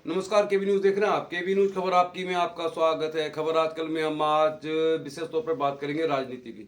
नमस्कार, केबी न्यूज़ देख रहे हैं आप। केबी न्यूज़ खबर आपकी में आपका स्वागत है। खबर आजकल में हम आज विशेष तौर पर बात करेंगे राजनीति की,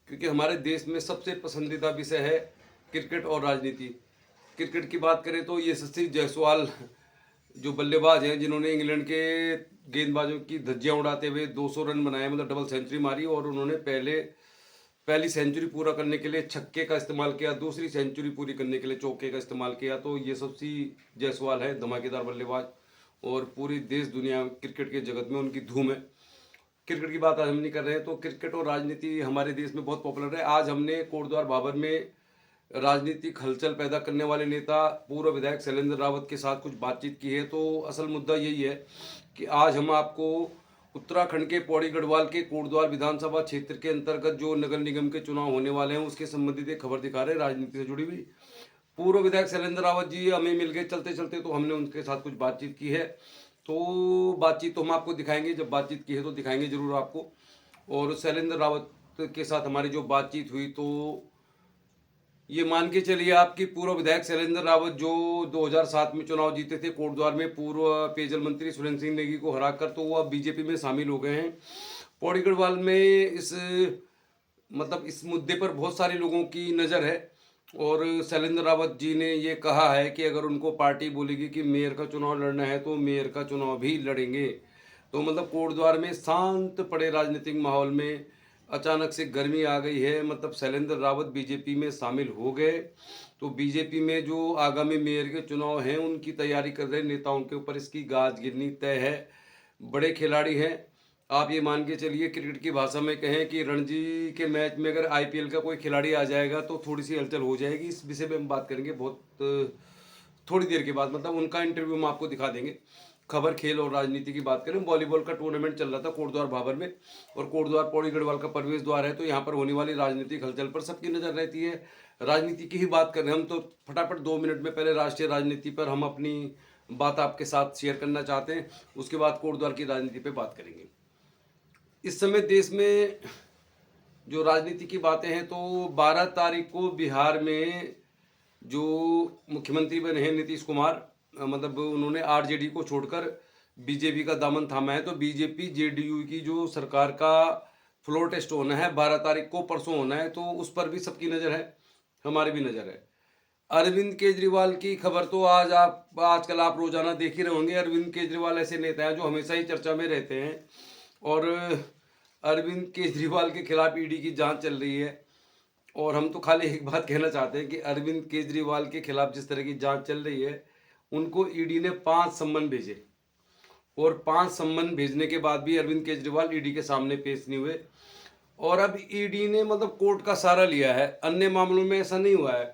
क्योंकि हमारे देश में सबसे पसंदीदा विषय है क्रिकेट और राजनीति। क्रिकेट की बात करें तो यशस्वी जायसवाल जो बल्लेबाज हैं, जिन्होंने इंग्लैंड के गेंदबाजों की धज्जियां उड़ाते हुए 200 रन बनाए, मतलब डबल सेंचुरी मारी, और उन्होंने पहली सेंचुरी पूरा करने के लिए छक्के का इस्तेमाल किया, दूसरी सेंचुरी पूरी करने के लिए चौके का इस्तेमाल किया। तो यशस्वी जायसवाल है धमाकेदार बल्लेबाज, और पूरी देश दुनिया क्रिकेट के जगत में उनकी धूम है। क्रिकेट की बात आज हम नहीं कर रहे हैं, तो क्रिकेट और राजनीति हमारे देश में बहुत पॉपुलर है। आज हमने कोटद्वार बाबर में राजनीतिक हलचल पैदा करने वाले नेता पूर्व विधायक शैलेंद्र रावत के साथ कुछ बातचीत की है। तो असल मुद्दा यही है कि आज हम आपको उत्तराखंड के पौड़ी गढ़वाल के कोटद्वार विधानसभा क्षेत्र के अंतर्गत जो नगर निगम के चुनाव होने वाले हैं उसके संबंधित एक खबर दिखा रहे हैं, राजनीति से जुड़ी हुई। पूर्व विधायक शैलेंद्र रावत जी हमें मिल गए चलते चलते, तो हमने उनके साथ कुछ बातचीत की है। तो बातचीत तो हम आपको दिखाएंगे, जब बातचीत की है तो दिखाएंगे जरूर आपको। और शैलेंद्र रावत के साथ हमारी जो बातचीत हुई, तो ये मान के चलिए आपकी पूर्व विधायक शैलेंद्र रावत जो 2007 में चुनाव जीते थे कोटद्वार में पूर्व पेयजल मंत्री सुरेंद्र सिंह नेगी को हराकर, तो वो अब बीजेपी में शामिल हो गए हैं। पौड़ी गढ़वाल में इस मुद्दे पर बहुत सारे लोगों की नज़र है, और शैलेंद्र रावत जी ने ये कहा है कि अगर उनको पार्टी बोलेगी कि मेयर का चुनाव लड़ना है तो मेयर का चुनाव भी लड़ेंगे। तो मतलब कोटद्वार में शांत पड़े राजनीतिक माहौल में अचानक से गर्मी आ गई है। मतलब शैलेंद्र रावत बीजेपी में शामिल हो गए, तो बीजेपी में जो आगामी मेयर के चुनाव हैं उनकी तैयारी कर रहे नेताओं के ऊपर इसकी गाज गिरनी तय है। बड़े खिलाड़ी हैं, आप ये मान के चलिए, क्रिकेट की भाषा में कहें कि रणजी के मैच में अगर आईपीएल का कोई खिलाड़ी आ जाएगा तो थोड़ी सी हलचल हो जाएगी। इस विषय में हम बात करेंगे बहुत थोड़ी देर के बाद, मतलब उनका इंटरव्यू हम आपको दिखा देंगे। खबर खेल और राजनीति की बात करें, वॉलीबॉल का टूर्नामेंट चल रहा था कोटद्वार भाबर में, और कोटद्वार पौड़ी गढ़वाल का प्रवेश द्वार है, तो यहाँ पर होने वाली राजनीतिक हलचल पर सबकी नज़र रहती है। राजनीति की ही बात कर रहे हैं हम, तो फटाफट 2 मिनट में पहले राष्ट्रीय राजनीति पर हम अपनी बात आपके साथ शेयर करना चाहते हैं, उसके बाद कोटद्वार की राजनीति पर बात करेंगे। इस समय देश में जो राजनीति की बातें हैं, तो 12 तारीख को बिहार में जो मुख्यमंत्री बने हैं नीतीश कुमार, मतलब उन्होंने आरजेडी को छोड़कर बीजेपी का दामन थामा है। तो बीजेपी जेडीयू की जो सरकार का फ्लोर टेस्ट होना है 12 तारीख को, परसों होना है, तो उस पर भी सबकी नज़र है, हमारी भी नज़र है। अरविंद केजरीवाल की खबर तो आजकल आप रोजाना देख ही रहे होंगे। अरविंद केजरीवाल ऐसे नेता हैं जो हमेशा ही चर्चा में रहते हैं, और अरविंद केजरीवाल के खिलाफ ईडी की जांच चल रही है। और हम तो खाली एक बात कहना चाहते हैं कि अरविंद केजरीवाल के खिलाफ जिस तरह की जांच चल रही है, उनको ईडी ने 5 सम्मन भेजे, और 5 सम्मन भेजने के बाद भी अरविंद केजरीवाल ईडी के सामने पेश नहीं हुए। और अब ईडी ने मतलब कोर्ट का सहारा लिया है, अन्य मामलों में ऐसा नहीं हुआ है।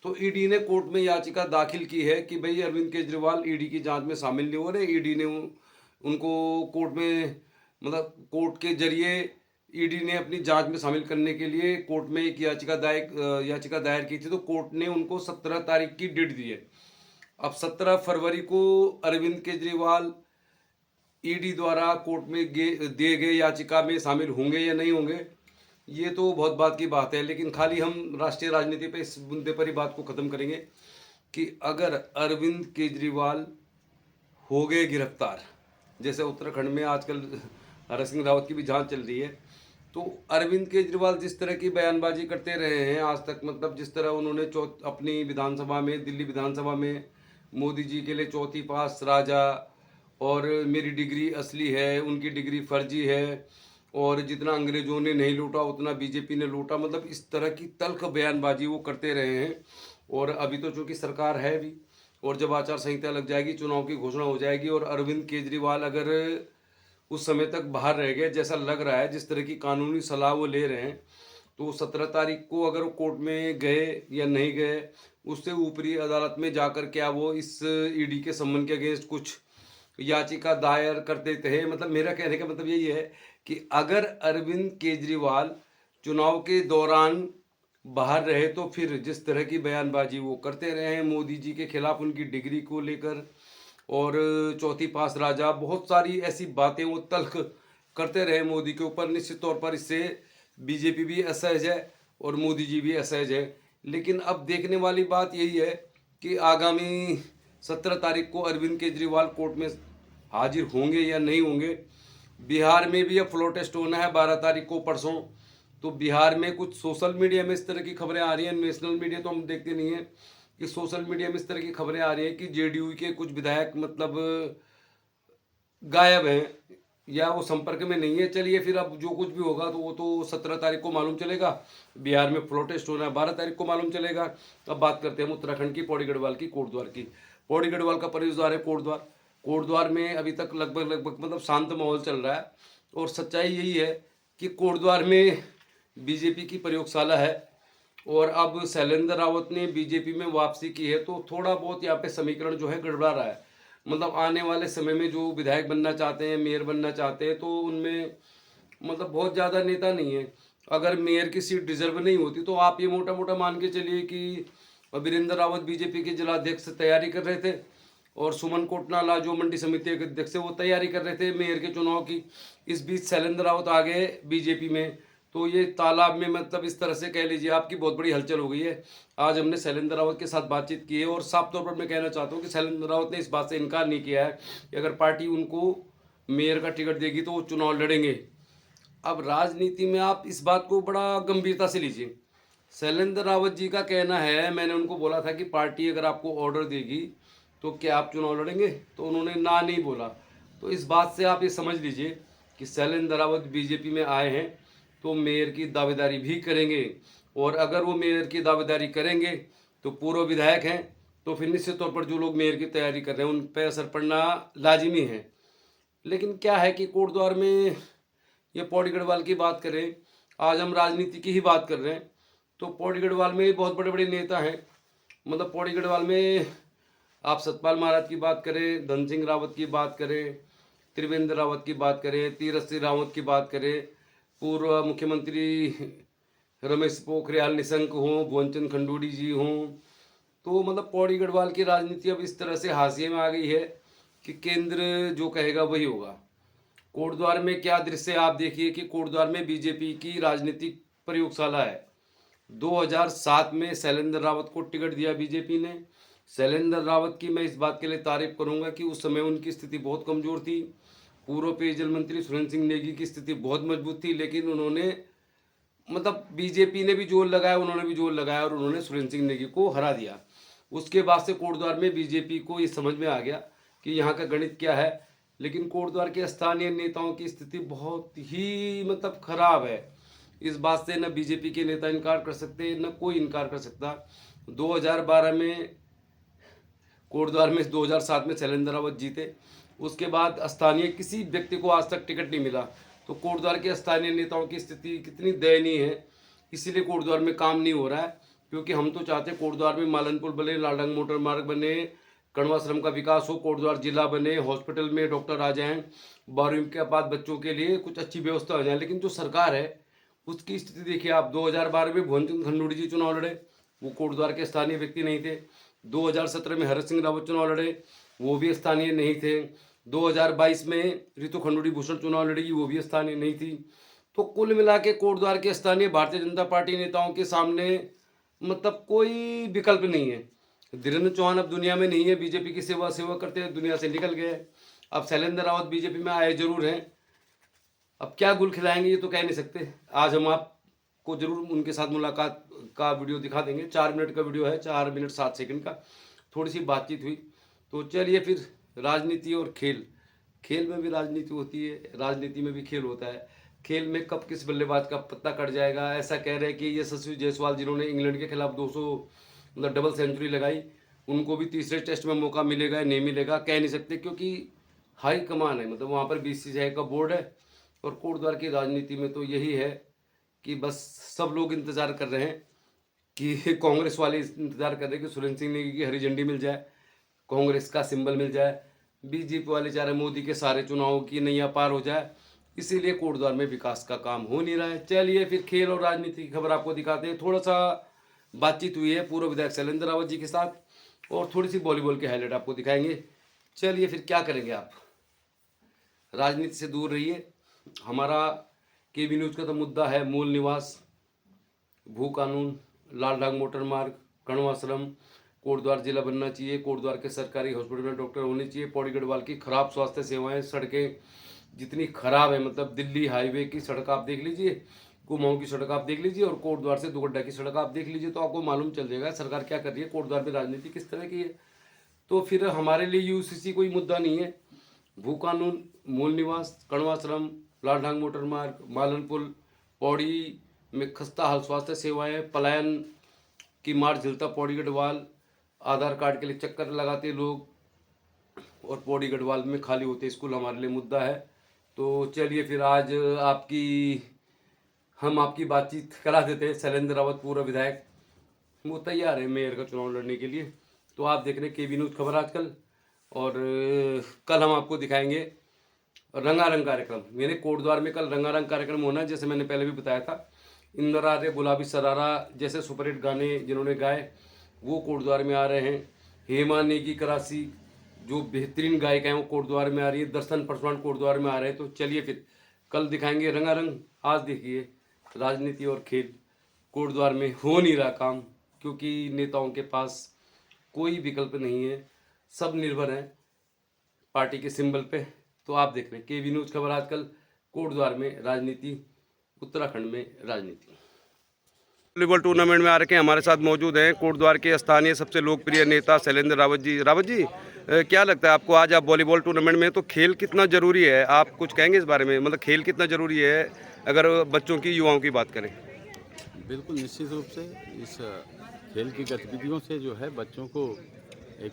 तो ईडी ने कोर्ट में याचिका दाखिल की है कि भाई अरविंद केजरीवाल ईडी की जांच में शामिल नहीं हो रहे। ईडी ने उनको कोर्ट में, मतलब कोर्ट के जरिए ईडी ने अपनी जांच में शामिल करने के लिए कोर्ट में एक याचिका दायर की थी। तो कोर्ट ने उनको 17 तारीख की डेट दी है। अब 17 फरवरी को अरविंद केजरीवाल ईडी द्वारा कोर्ट में दिए गए याचिका में शामिल होंगे या नहीं होंगे, ये तो बहुत बात की बात है। लेकिन खाली हम राष्ट्रीय राजनीति पे इस मुद्दे पर ही बात को ख़त्म करेंगे कि अगर अरविंद केजरीवाल हो गए गिरफ्तार, जैसे उत्तराखंड में आजकल हरक सिंह रावत की भी जांच चल रही है, तो अरविंद केजरीवाल जिस तरह की बयानबाजी करते रहे हैं आज तक, मतलब जिस तरह उन्होंने अपनी विधानसभा में, दिल्ली विधानसभा में मोदी जी के लिए चौथी पास राजा, और मेरी डिग्री असली है, उनकी डिग्री फर्जी है, और जितना अंग्रेजों ने नहीं लूटा उतना बीजेपी ने लूटा, मतलब इस तरह की तल्ख बयानबाजी वो करते रहे हैं। और अभी तो चूंकि सरकार है भी, और जब आचार संहिता लग जाएगी, चुनाव की घोषणा हो जाएगी, और अरविंद केजरीवाल अगर उस समय तक बाहर रह गए, जैसा लग रहा है, जिस तरह की कानूनी सलाह वो ले रहे हैं, तो 17 तारीख को अगर वो कोर्ट में गए या नहीं गए, उससे ऊपरी अदालत में जाकर क्या वो इस ईडी के सम्मन के अगेंस्ट कुछ याचिका दायर कर देते हैं। मतलब मेरा कहने का मतलब यही है कि अगर अरविंद केजरीवाल चुनाव के दौरान बाहर रहे, तो फिर जिस तरह की बयानबाजी वो करते रहे हैं मोदी जी के खिलाफ, उनकी डिग्री को लेकर, और चौथी पास राजा, बहुत सारी ऐसी बातें वो तल्ख करते रहे मोदी के ऊपर, निश्चित तौर पर इससे बीजेपी भी असहज है और मोदी जी भी असहज है। लेकिन अब देखने वाली बात यही है कि आगामी 17 तारीख को अरविंद केजरीवाल कोर्ट में हाजिर होंगे या नहीं होंगे। बिहार में भी अब फ्लोर टेस्ट होना है 12 तारीख को, परसों। तो बिहार में कुछ सोशल मीडिया में इस तरह की खबरें आ रही हैं, नेशनल मीडिया तो हम देखते नहीं हैं, कि सोशल मीडिया में इस तरह की खबरें आ रही हैं कि जेडीयू के कुछ विधायक मतलब गायब हैं या वो संपर्क में नहीं है। चलिए फिर अब जो कुछ भी होगा तो वो तो 17 तारीख को मालूम चलेगा। बिहार में फ्लोर टेस्ट होना है 12 तारीख को मालूम चलेगा। अब बात करते हैं हम उत्तराखंड की, पौड़ी गढ़वाल की, कोटद्वार की। पौड़ी गढ़वाल का प्रवेश द्वार है कोटद्वार। कोटद्वार में अभी तक लगभग मतलब शांत माहौल चल रहा है। और सच्चाई यही है कि कोटद्वार में बीजेपी की प्रयोगशाला है और अब शैलेंद्र रावत ने बीजेपी में वापसी की है, तो थोड़ा बहुत यहाँ पे समीकरण जो है गड़बड़ा रहा है। मतलब आने वाले समय में जो विधायक बनना चाहते हैं, मेयर बनना चाहते हैं, तो उनमें मतलब बहुत ज़्यादा नेता नहीं है। अगर मेयर की सीट रिजर्व नहीं होती तो आप ये मोटा मोटा मान के चलिए कि वीरेंद्र रावत बीजेपी के जिलाध्यक्ष से तैयारी कर रहे थे और सुमन कोटनाला जो मंडी समिति के अध्यक्ष है वो तैयारी कर रहे थे मेयर के चुनाव की। इस बीच शैलेंद्र रावत आ गए बीजेपी में, तो ये तालाब में मतलब इस तरह से कह लीजिए आपकी बहुत बड़ी हलचल हो गई है। आज हमने शैलेंद्र रावत के साथ बातचीत की है और साफ तौर पर मैं कहना चाहता हूँ कि शैलेंद्र रावत ने इस बात से इनकार नहीं किया है कि अगर पार्टी उनको मेयर का टिकट देगी तो वो चुनाव लड़ेंगे। अब राजनीति में आप इस बात को बड़ा गंभीरता से लीजिए। शैलेंद्र रावत जी का कहना है, मैंने उनको बोला था कि पार्टी अगर आपको ऑर्डर देगी तो क्या आप चुनाव लड़ेंगे, तो उन्होंने ना नहीं बोला। तो इस बात से आप ये समझ लीजिए कि शैलेंद्र रावत बीजेपी में आए हैं तो मेयर की दावेदारी भी करेंगे, और अगर वो मेयर की दावेदारी करेंगे तो पूर्व विधायक हैं, तो फिर निश्चित तौर पर जो लोग मेयर की तैयारी कर रहे हैं उन पर असर पड़ना लाजिमी है। लेकिन क्या है कि कोटद्वार में ये पौड़ी गढ़वाल की बात करें, आज हम राजनीति की ही बात कर रहे हैं, तो पौड़ी गढ़वाल में बहुत बड़े बड़े नेता हैं। मतलब पौड़ी गढ़वाल में आप सतपाल महाराज की बात करें, धन सिंह रावत की बात करें, त्रिवेंद्र रावत की बात करें, तीरथ सिंह रावत की बात करें, पूर्व मुख्यमंत्री रमेश पोखरियाल निशंक हों, भुवनचंद खंडूड़ी जी हों, तो मतलब पौड़ी गढ़वाल की राजनीति अब इस तरह से हाशिए में आ गई है कि केंद्र जो कहेगा वही होगा। कोटद्वार में क्या दृश्य आप देखिए कि कोटद्वार में बीजेपी की राजनीतिक प्रयोगशाला है। 2007 में शैलेंद्र रावत को टिकट दिया बीजेपी ने। शैलेंद्र रावत की मैं इस बात के लिए तारीफ करूंगा कि उस समय उनकी स्थिति बहुत कमजोर थी। पूर्व पेयजल मंत्री सुरेंद्र सिंह नेगी की स्थिति बहुत मजबूत थी, लेकिन उन्होंने मतलब बीजेपी ने भी जोर लगाया, उन्होंने भी जोर लगाया और उन्होंने सुरेंद्र सिंह नेगी को हरा दिया। उसके बाद से कोटद्वार में बीजेपी को ये समझ में आ गया कि यहाँ का गणित क्या है। लेकिन कोटद्वार के स्थानीय नेताओं की स्थिति बहुत ही मतलब खराब है। इस बात से न बीजेपी के नेता इनकार कर सकते, न कोई इनकार कर सकता। 2012 में कोटद्वार में 2007 में शैलेंद्र रावत जीते, उसके बाद स्थानीय किसी व्यक्ति को आज तक टिकट नहीं मिला। तो कोटद्वार के स्थानीय नेताओं की स्थिति कितनी दयनीय है। इसीलिए कोटद्वार में काम नहीं हो रहा है, क्योंकि हम तो चाहते कोटद्वार में मालन पुल बने, लालडंग मोटर मार्ग बने, कण्वाश्रम का विकास हो, कोटद्वार जिला बने, हॉस्पिटल में डॉक्टर आ जाएं, 12वीं के बाद बच्चों के लिए कुछ अच्छी व्यवस्था हो जाए। लेकिन जो सरकार है उसकी स्थिति देखिए आप। 2012 में भुवनचंद खंडूड़ी जी चुनाव लड़े, वो कोटद्वार के स्थानीय व्यक्ति नहीं थे। 2017 में हरक सिंह रावत चुनाव लड़े, वो भी स्थानीय नहीं थे। 2022 में रितु खंडूड़ी भूषण चुनाव लड़ेगी, वो भी स्थानीय नहीं थी। तो कुल मिला के कोटद्वार के स्थानीय भारतीय जनता पार्टी नेताओं के सामने मतलब कोई विकल्प नहीं है। धीरेन्द्र चौहान अब दुनिया में नहीं है, बीजेपी की सेवा करते हुए दुनिया से निकल गए। अब शैलेंद्र रावत बीजेपी में आए जरूर हैं, अब क्या गुल खिलाएंगे ये तो कह नहीं सकते। आज हम आपको जरूर उनके साथ मुलाकात का वीडियो दिखा देंगे। 4 मिनट का वीडियो है, 4 मिनट 7 सेकंड का। थोड़ी सी बातचीत हुई। तो चलिए फिर, राजनीति और खेल, खेल में भी राजनीति होती है, राजनीति में भी खेल होता है। खेल में कब किस बल्लेबाज का पत्ता कट जाएगा। ऐसा कह रहे हैं कि यशस्वी जायसवाल जिन्होंने इंग्लैंड के खिलाफ 200 मतलब डबल सेंचुरी लगाई, उनको भी तीसरे टेस्ट में मौका मिलेगा नहीं मिलेगा कह नहीं सकते, क्योंकि हाई कमान है, मतलब वहाँ पर बीसीसीआई का बोर्ड है। और कोटद्वार की राजनीति में तो यही है कि बस सब लोग इंतज़ार कर रहे हैं कि कांग्रेस वाले इंतज़ार कर रहे हैं कि सुरेंद्र सिंह नेगी की हरी झंडी मिल जाए, कांग्रेस का सिंबल मिल जाए, बीजेपी वाले चाह रहे मोदी के सारे चुनावों की नैया पार हो जाए। इसीलिए कोटद्वार में विकास का काम हो नहीं रहा है। चलिए फिर खेल और राजनीति की खबर आपको दिखाते हैं। थोड़ा सा बातचीत हुई है पूर्व विधायक शैलेंद्र रावत जी के साथ, और थोड़ी सी वॉलीबॉल के हाईलाइट आपको दिखाएंगे। चलिए फिर क्या करेंगे, आप राजनीति से दूर रहिए। हमारा केबी न्यूज़ का तो मुद्दा है मूल निवास, भू कानून, लालडांग मोटर मार्ग, कण्वाश्रम, कोटद्वार जिला बनना चाहिए, कोटद्वार के सरकारी हॉस्पिटल में डॉक्टर होने चाहिए। पौड़ी गढ़वाल की खराब स्वास्थ्य सेवाएं, सड़कें जितनी खराब है, मतलब दिल्ली हाईवे की सड़क आप देख लीजिए, कुमाऊं की सड़क आप देख लीजिए और कोटद्वार से दुगड्डा की सड़क आप देख लीजिए, तो आपको मालूम चल जाएगा सरकार क्या कर रही है, कोटद्वार में राजनीति किस तरह की है। तो फिर हमारे लिए यूसीसी कोई मुद्दा नहीं है। भू कानून, मूल निवास, कण्वाश्रम, लालढांग मोटर मार्ग, मालन पुल, पौड़ी में खस्ता हाल स्वास्थ्य सेवाएं, पलायन की मार झिलता पौड़ी गढ़वाल, आधार कार्ड के लिए चक्कर लगाते लोग और पौड़ी गढ़वाल में खाली होते स्कूल हमारे लिए मुद्दा है। तो चलिए फिर आज हम आपकी बातचीत करा देते हैं। शैलेंद्र रावत पूर्व विधायक वो तैयार है मेयर का चुनाव लड़ने के लिए। तो आप देख रहे हैं केबी न्यूज़ खबर आजकल, और कल हम आपको दिखाएंगे रंगारंग कार्यक्रम। यानी कोटद्वार में कल रंगारंग कार्यक्रम होना है, जैसे मैंने पहले भी बताया था। इंदिरा रे गुलाबी सरारा जैसे सुपरहिट गाने जिन्होंने गाए वो कोटद्वार में आ रहे हैं। हेमा नेगी करासी जो बेहतरीन गायिका हैं वो कोटद्वार में आ रही है। दर्शन परसवान कोटद्वार में आ रहे हैं। तो चलिए फिर कल दिखाएंगे रंगारंग। आज देखिए राजनीति और खेल कोटद्वार में हो नहीं रहा काम, क्योंकि नेताओं के पास कोई विकल्प नहीं है, सब निर्भर हैं पार्टी के सिंबल पे। तो आप देख रहे हैं केबी न्यूज़ खबर आजकल, कोटद्वार में राजनीति, उत्तराखंड में राजनीति। वॉलीबॉल टूर्नामेंट में आ रखे हमारे साथ मौजूद हैं कोटद्वार के स्थानीय सबसे लोकप्रिय नेता शैलेंद्र रावत जी। रावत जी, क्या लगता है आपको, आज आप वॉलीबॉल टूर्नामेंट में, तो खेल कितना जरूरी है, आप कुछ कहेंगे इस बारे में? मतलब खेल कितना जरूरी है अगर बच्चों की, युवाओं की बात करें? बिल्कुल निश्चित रूप से इस खेल की गतिविधियों से जो है बच्चों को एक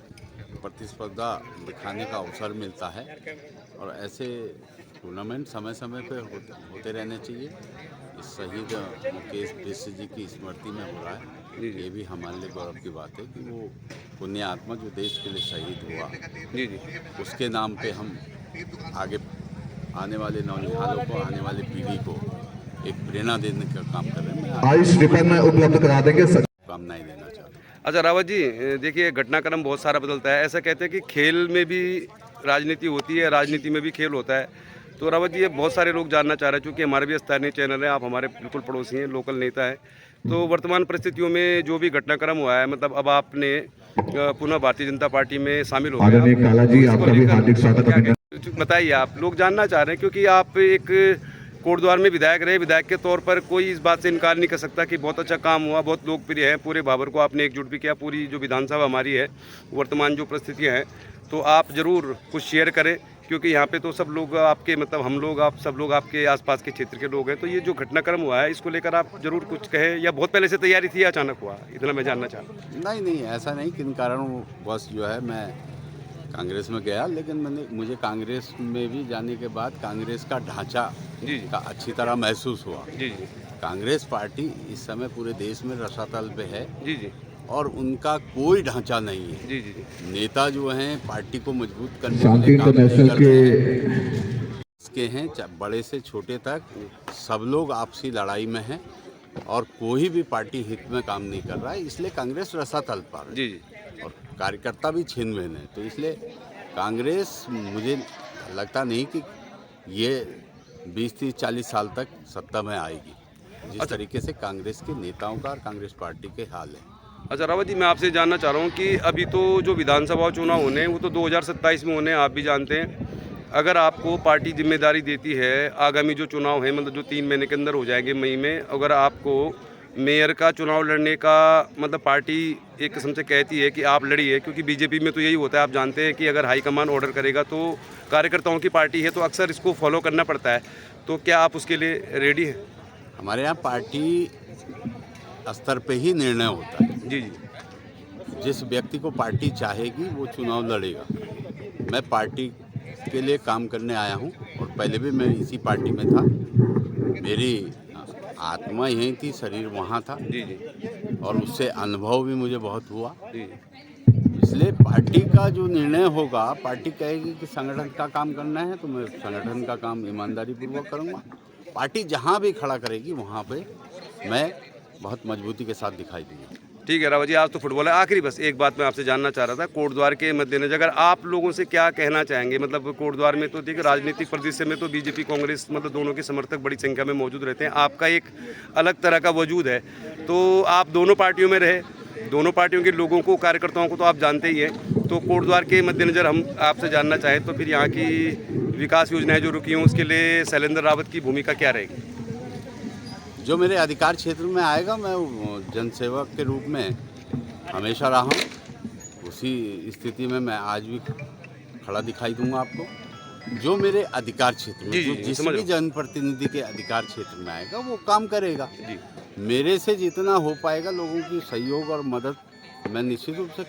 प्रतिस्पर्धा दिखाने का अवसर मिलता है, और ऐसे टूर्नामेंट समय समय पर होते रहने चाहिए। इस शहीद मुकेश बिष्ट जी की स्मृति में हो रहा है, ये भी हमारे लिए गौरव की बात है कि वो पुण्य आत्मा जो देश के लिए शहीद हुआ, जी जी, उसके नाम पे हम आगे आने वाले नौनिहालों को, आने वाली पीढ़ी को एक प्रेरणा देने का काम कर रहे हैं। आयुष विपन्न उपलब्ध करा देंगे, कामनाएं देना चाहता हूँ। अच्छा रावत जी, देखिए घटनाक्रम बहुत सारा बदलता है। ऐसा कहते हैं कि खेल में भी राजनीति होती है, राजनीति में भी खेल होता है। तो रावत जी, ये बहुत सारे लोग जानना चाह रहे हैं, क्योंकि हमारे भी स्थानीय चैनल है, आप हमारे बिल्कुल पड़ोसी हैं, लोकल नेता हैं। तो वर्तमान परिस्थितियों में जो भी घटनाक्रम हुआ है, मतलब अब आपने पुनः भारतीय जनता पार्टी में शामिल हो गए, काला जी, आपका भी हार्दिक स्वागत। बताइए, आप लोग जानना चाह रहे हैं, क्योंकि आप एक कोटद्वार में विधायक रहे, विधायक के तौर पर कोई इस बात से इनकार नहीं कर सकता कि बहुत अच्छा काम हुआ, बहुत लोकप्रिय है, पूरे भाबर को आपने एकजुट भी किया, पूरी जो विधानसभा हमारी है, वर्तमान जो परिस्थितियाँ हैं, तो आप ज़रूर कुछ शेयर करें, क्योंकि यहाँ पे तो सब लोग आपके, मतलब हम लोग, आप सब लोग आपके आसपास के क्षेत्र के लोग हैं। तो ये जो घटनाक्रम हुआ है, इसको लेकर आप जरूर कुछ कहें, या बहुत पहले से तैयारी थी या अचानक हुआ, इतना मैं जानना चाह रहा हूँ। नहीं, ऐसा नहीं, किन कारणों बस जो है मैं कांग्रेस में गया, लेकिन मुझे कांग्रेस में भी जाने के बाद कांग्रेस का ढांचा का अच्छी तरह महसूस हुआ। जी जी, कांग्रेस पार्टी इस समय पूरे देश में रसातल पे है। जी जी, और उनका कोई ढांचा नहीं है। जी जी जी, नेता जो हैं पार्टी को मजबूत करने शांति इंटरनेशनल के हैं, बड़े से छोटे तक सब लोग आपसी लड़ाई में हैं, और कोई भी पार्टी हित में काम नहीं कर रहा है, इसलिए कांग्रेस रसातल पर है। जी जी, और कार्यकर्ता भी छिन भिन है। तो इसलिए कांग्रेस, मुझे लगता नहीं कि ये 20, 30, 40 साल तक सत्ता में आएगी, जिस तरीके से कांग्रेस के नेताओं का और कांग्रेस पार्टी के हाल है। अच्छा रावत जी, मैं आपसे जानना चाह रहा हूँ कि अभी तो जो विधानसभा चुनाव होने हैं वो तो 2027 में होने हैं, आप भी जानते हैं। अगर आपको पार्टी जिम्मेदारी देती है, आगामी जो चुनाव है, मतलब जो 3 महीने के अंदर हो जाएंगे मई में, अगर आपको मेयर का चुनाव लड़ने का, मतलब पार्टी एक किस्म से कहती है कि आप लड़िए, क्योंकि बीजेपी में तो यही होता है, आप जानते हैं कि अगर हाईकमान ऑर्डर करेगा तो कार्यकर्ताओं की पार्टी है, तो अक्सर इसको फॉलो करना पड़ता है। तो क्या आप उसके लिए रेडी हैं? हमारे यहाँ पार्टी स्तर पे ही निर्णय होता है। जी जी, जिस व्यक्ति को पार्टी चाहेगी वो चुनाव लड़ेगा। मैं पार्टी के लिए काम करने आया हूँ, और पहले भी मैं इसी पार्टी में था। मेरी आत्मा यहीं थी, शरीर वहाँ था। जी जी, और उससे अनुभव भी मुझे बहुत हुआ। जी, इसलिए पार्टी का जो निर्णय होगा, पार्टी कहेगी कि संगठन का काम करना है तो मैं संगठन का काम ईमानदारी पूर्वक करूँगा। पार्टी जहाँ भी खड़ा करेगी वहाँ पे मैं बहुत मजबूती के साथ दिखाई दूँगा। ठीक है रावत जी, आज तो फुटबॉल है। आखिरी बस एक बात मैं आपसे जानना चाह रहा था, कोटद्वार के मद्देनजर अगर आप लोगों से क्या कहना चाहेंगे? मतलब कोटद्वार में तो देखिए राजनीतिक परिदृश्य में तो बीजेपी कांग्रेस, मतलब दोनों के समर्थक बड़ी संख्या में मौजूद रहते हैं, आपका एक अलग तरह का वजूद है, तो आप दोनों पार्टियों में रहे, दोनों पार्टियों के लोगों को, कार्यकर्ताओं को तो आप जानते ही हैं। तो कोटद्वार के मद्देनज़र हम आपसे जानना चाहें तो फिर यहाँ की विकास योजनाएं जो रुकी हों उसके लिए शैलेंद्र रावत की भूमिका क्या रहेगी? जो मेरे अधिकार क्षेत्र में आएगा मैं वो जनसेवक के रूप में हमेशा रहा हूँ, उसी स्थिति में मैं आज भी खड़ा दिखाई दूंगा आपको। जो मेरे अधिकार क्षेत्र में, जी, जो जी, जिस समझ भी रहा हूँ। जनप्रतिनिधि के अधिकार क्षेत्र में आएगा वो काम करेगा। जी, मेरे से जितना हो पाएगा लोगों की सहयोग और मदद मैं निश्चित रूप से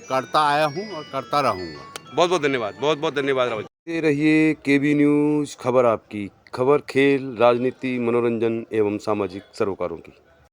करता आया हूँ और करता रहूँगा। बहुत बहुत धन्यवाद, बहुत बहुत धन्यवाद रावत जी। ये रहिए केबी न्यूज़, खबर आपकी, खबर खेल, राजनीति, मनोरंजन एवं सामाजिक सरोकारों की।